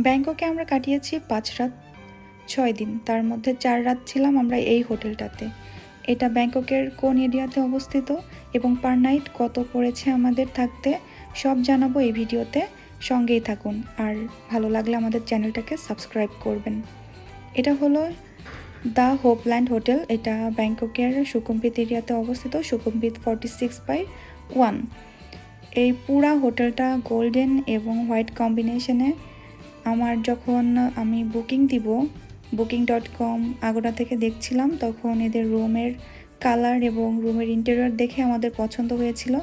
ব্যাংককে আমরা কাটিয়েছি 5 রাত 6 দিন, তার মধ্যে 4 রাত ছিলাম আমরা এই হোটেলটাতে। এটা ব্যাংককের কোন এরিয়াতে অবস্থিত এবং পার নাইট কত পড়েছে আমাদের থাকতে সব জানাবো এই ভিডিওতে, সঙ্গেই থাকুন। আর ভালো লাগলে আমাদের চ্যানেলটাকে সাবস্ক্রাইব করবেন। এটা হলো দ্য হোপল্যান্ড হোটেল, এটা ব্যাংককের সুকুমভিত এরিয়াতে অবস্থিত, সুকুমভিত 46/1। এই পুরা হোটেলটা গোল্ডেন এবং হোয়াইট কম্বিনেশনে। আমার যখন আমি বুকিং দিব booking.com আগোড়া থেকে দেখছিলাম, তখন এদের রুমের কালার এবং রুমের ইন্টেরিয়র দেখে আমাদের পছন্দ হয়েছিল।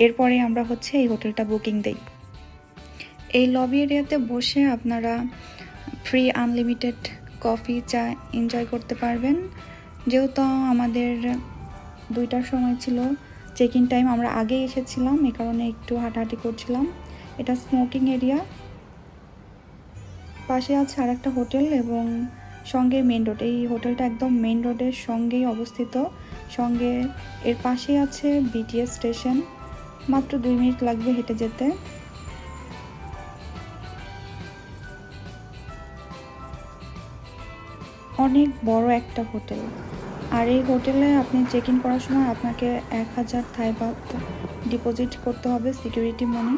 এরপরে আমরা এই হোটেলটা বুকিং দেই। এই লবি এরিয়াতে বসে আপনারা ফ্রি আনলিমিটেড কফি চা এনজয় করতে পারবেন। যেহেতু আমাদের 2টার সময় ছিল চেক ইন টাইম, আমরা আগেই এসেছিলাম, এ কারণে একটু হাঁটাহাঁটি করছিলাম। এটা স্মোকিং এরিয়া, পাশে আছে আর একটা হোটেল এবং সঙ্গে মেন রোড। এই হোটেলটা একদম মেন রোডের সঙ্গেই অবস্থিত, সঙ্গে এর পাশে আছে বিটিএস স্টেশন, মাত্র 2 মিনিট লাগবে হেঁটে যেতে। অনেক বড় একটা হোটেল, আর এই হোটেলে আপনি চেক ইন করার সময় আপনাকে 1000 থাই বাত ডিপোজিট করতে হবে, সিকিউরিটি মানি।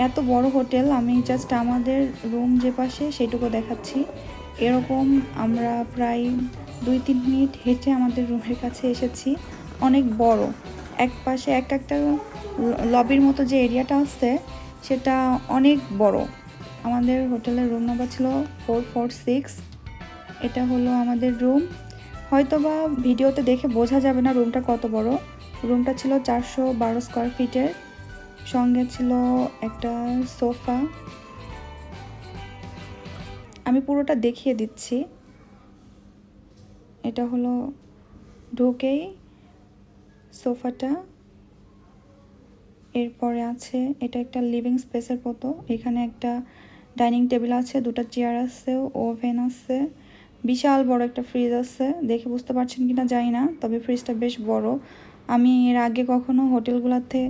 এত বড় হোটেল, আমি জাস্ট আমাদের রুম যে পাশে সেটুকু দেখাচ্ছি। এরকম আমরা প্রায় 2-3 মিনিট হেঁটে আমাদের রুমের কাছে এসেছি। অনেক বড়, এক পাশে একটা লবির মতো যে এরিয়াটা আছে সেটা অনেক বড়। আমাদের হোটেলের রুম নাম্বার ছিল 446। এটা হলো আমাদের রুম। হয়তোবা ভিডিওতে দেখে বোঝা যাবে না রুমটা কত বড়। রুমটা ছিল 412 স্কোয়ার ফিটের, সঙ্গে ছিল একটা সোফা। আমি পুরোটা দেখিয়ে দিচ্ছি। এটা হলো ঢুকেই সোফাটা, এরপরে আছে এটা একটা লিভিং স্পেসের মতো। এখানে একটা ডাইনিং টেবিল আছে, 2টা চেয়ার আছে, ওভেন আছে, বিশাল বড় একটা ফ্রিজ আছে। দেখে বুঝতে পারছেন কিনা জানি না, তবে ফ্রিজটা বেশ বড়। আমি এর আগে কখনো হোটেলগুলোতে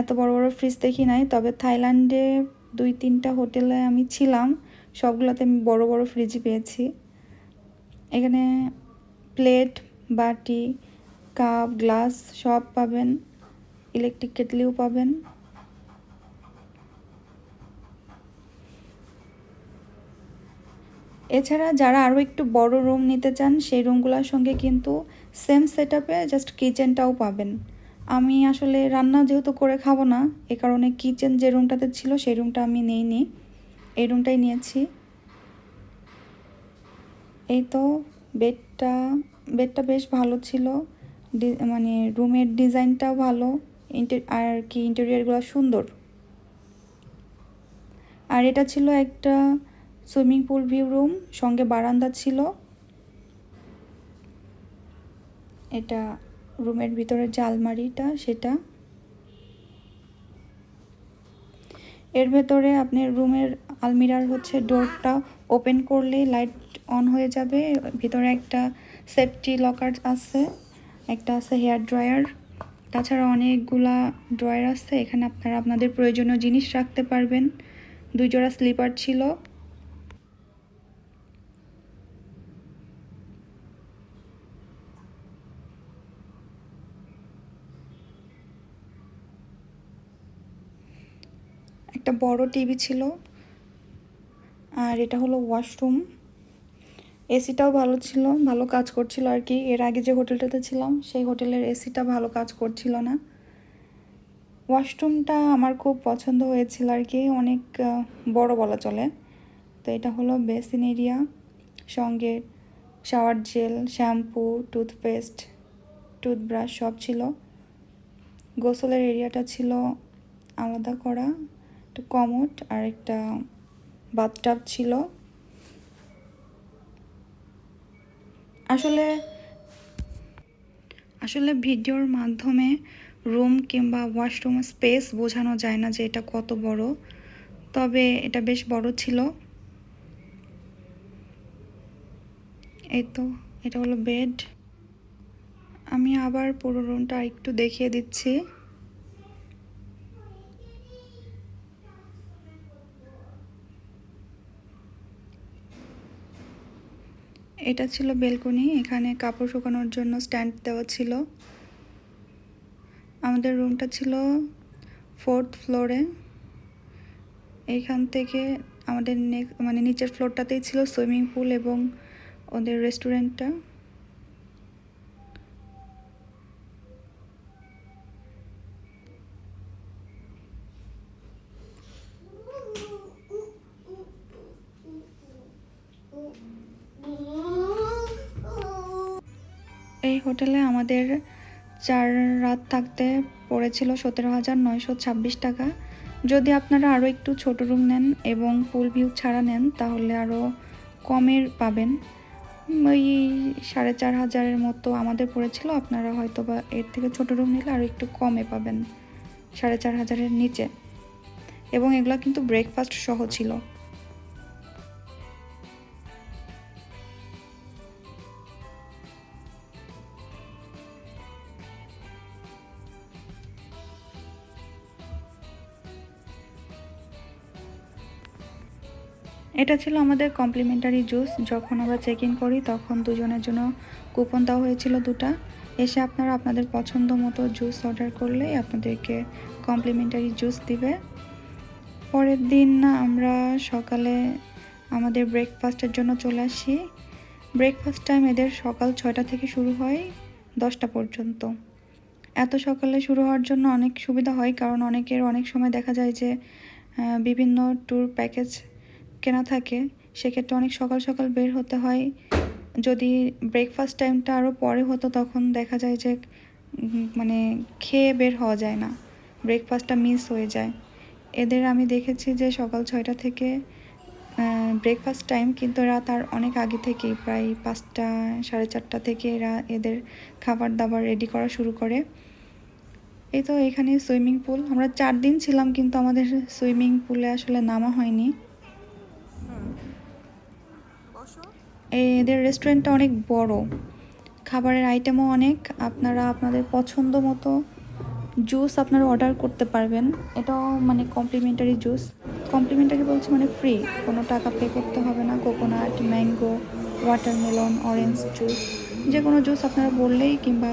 এত বড় বড় ফ্রিজ দেখি নাই, তবে থাইল্যান্ডে 2-3টা হোটেলে আমি ছিলাম, সবগুলোতে আমি বড় বড় ফ্রিজই পেয়েছি। এখানে প্লেট, বাটি, কাপ, গ্লাস সব পাবেন, ইলেকট্রিক কেটলিও পাবেন। এছাড়া যারা আরও একটু বড় রুম নিতে চান, সেই রুমগুলোর সঙ্গে কিন্তু সেম সেট আপে জাস্ট কিচেনটাও পাবেন। আমি আসলে রান্না যেহেতু করে খাবো না, এ কারণে কিচেন যে রুমটাতে ছিল সেই রুমটা আমি নিইনি, এই রুমটাই নিয়েছি। এই তো বেডটা বেশ ভালো ছিল, মানে রুমের ডিজাইনটাও ভালো, আর কি ইন্টেরিয়রগুলো সুন্দর। আর এটা ছিল একটা সুইমিং পুল ভিউ রুম, সঙ্গে বারান্দা ছিল। এটা রুমের ভিতরের যে আলমারিটা সেটা। এর ভেতরে আপনি রুমের আলমিরার ডোরটা ওপেন করলেই লাইট অন হয়ে যাবে। ভিতরে একটা সেফটি লকার আছে, একটা আছে হেয়ার ড্রায়ার, তাছাড়া অনেকগুলা ড্রয়ার আছে। এখানে আপনারা আপনাদের প্রয়োজনীয় জিনিস রাখতে পারবেন। 2 জোড়া স্লিপার ছিল। একটা বড় টিভি ছিল। আর এটা হলো ওয়াশরুম। এসিটাও ভালো ছিল, ভালো কাজ করছিল আর কি। এর আগে যে হোটেলটাতে ছিলাম সেই হোটেলের এসিটা ভালো কাজ করছিল না। ওয়াশরুমটা আমার খুব পছন্দ হয়েছিল আর কি, অনেক বড় বলা চলে। তো এটা হলো বেসিন এরিয়া, সঙ্গে shower gel, shampoo, toothpaste, toothbrush সব ছিল। গোসলের এরিয়াটা ছিল আলাদা করা, একটা কমোড আর একটা বাথটাব ছিল। আসলে ভিডিওর মাধ্যমে রুম কিংবা ওয়াশরুম স্পেস বোঝানো যায় না যে এটা কত বড়, তবে এটা বেশ বড় ছিল। এই তো এটা হলো বেড। আমি আবার পুরো রুমটা একটু দেখিয়ে দিচ্ছি। এটা ছিল বেলকনি, এখানে কাপড় শুকানোর জন্য স্ট্যান্ড দেওয়া ছিল। আমাদের রুমটা ছিল 4th ফ্লোরে। এইখান থেকে আমাদের মানে নিচের ফ্লোরটাতেই ছিল সুইমিং পুল এবং ওদের রেস্টুরেন্টটা। এই হোটেলে আমাদের 4 রাত থাকতে পড়েছিল 17,926 টাকা। যদি আপনারা আরও একটু ছোট রুম নেন এবং পুল ভিউ ছাড়া নেন তাহলে আরও কমের পাবেন। ওই 4,500 মতো আমাদের পড়েছিল। আপনারা হয়তো বা এর থেকে ছোট রুম নিলে আরও একটু কমে পাবেন, 4,500 নিচে। এবং এগুলো কিন্তু ব্রেকফাস্ট সহ ছিল। এটা ছিল আমাদের কমপ্লিমেন্টারি জুস। যখন আমরা চেক ইন করি তখন দুজনের জন্য কুপন দেওয়া হয়েছিল 2টা। এসে আপনারা আপনাদের পছন্দ মতো জুস অর্ডার করলেই আপনাদেরকে কমপ্লিমেন্টারি জুস দিবে। পরের দিন আমরা সকালে আমাদের ব্রেকফাস্টের জন্য চলে আসি। ব্রেকফাস্ট টাইম এদের সকাল 6টা থেকে শুরু হয় 10টা পর্যন্ত। এত সকালে শুরু হওয়ার জন্য অনেক সুবিধা হয়, কারণ অনেক সময় দেখা যায় যে বিভিন্ন ট্যুর প্যাকেজ কেনা থাকে, সেক্ষেত্রে অনেক সকাল সকাল বের হতে হয়। যদি ব্রেকফাস্ট টাইমটা আরও পরে হতো তখন দেখা যায় যে মানে খেয়ে বের হওয়া যায় না, ব্রেকফাস্টটা মিস হয়ে যায়। এদের আমি দেখেছি যে সকাল 6টা থেকে ব্রেকফাস্ট টাইম, কিন্তু এরা তার অনেক আগে থেকেই প্রায় 5টা 4:30 থেকে এরা এদের খাবার দাবার রেডি করা শুরু করে। এই তো এখানে সুইমিং পুল, আমরা 4 দিন ছিলাম কিন্তু আমাদের সুইমিং পুলে আসলে নামা হয়নি। এদের রেস্টুরেন্টটা অনেক বড়, খাবারের আইটেমও অনেক। আপনারা আপনাদের পছন্দ মতো জুস আপনারা অর্ডার করতে পারবেন। এটাও মানে কমপ্লিমেন্টারি জুস। কমপ্লিমেন্টারি বলছি মানে ফ্রি, কোনো টাকা পে করতে হবে না। Coconut, mango, watermelon, orange juice, যে কোনো জুস আপনারা বললেই, কিংবা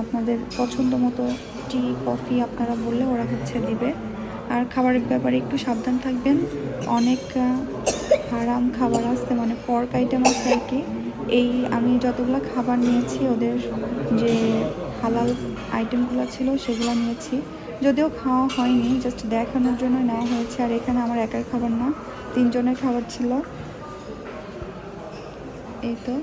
আপনাদের পছন্দ মতো টি কফি আপনারা বললে ওরা দিবে। আর খাবারের ব্যাপারে একটু সাবধান থাকবেন, অনেক হারাম খাবার আছে, মানে পর্ক আইটেম আছে আর কি। এই আমি যতগুলো খাবার নিয়েছি ওদের যে হালাল আইটেমগুলো ছিল সেগুলো নিয়েছি, যদিও খাওয়া হয়নি, জাস্ট দেখানোর জন্য নেওয়া হয়েছে। আর এখানে আমার একার খাবার না, 3 জনের খাবার ছিল। এই তো।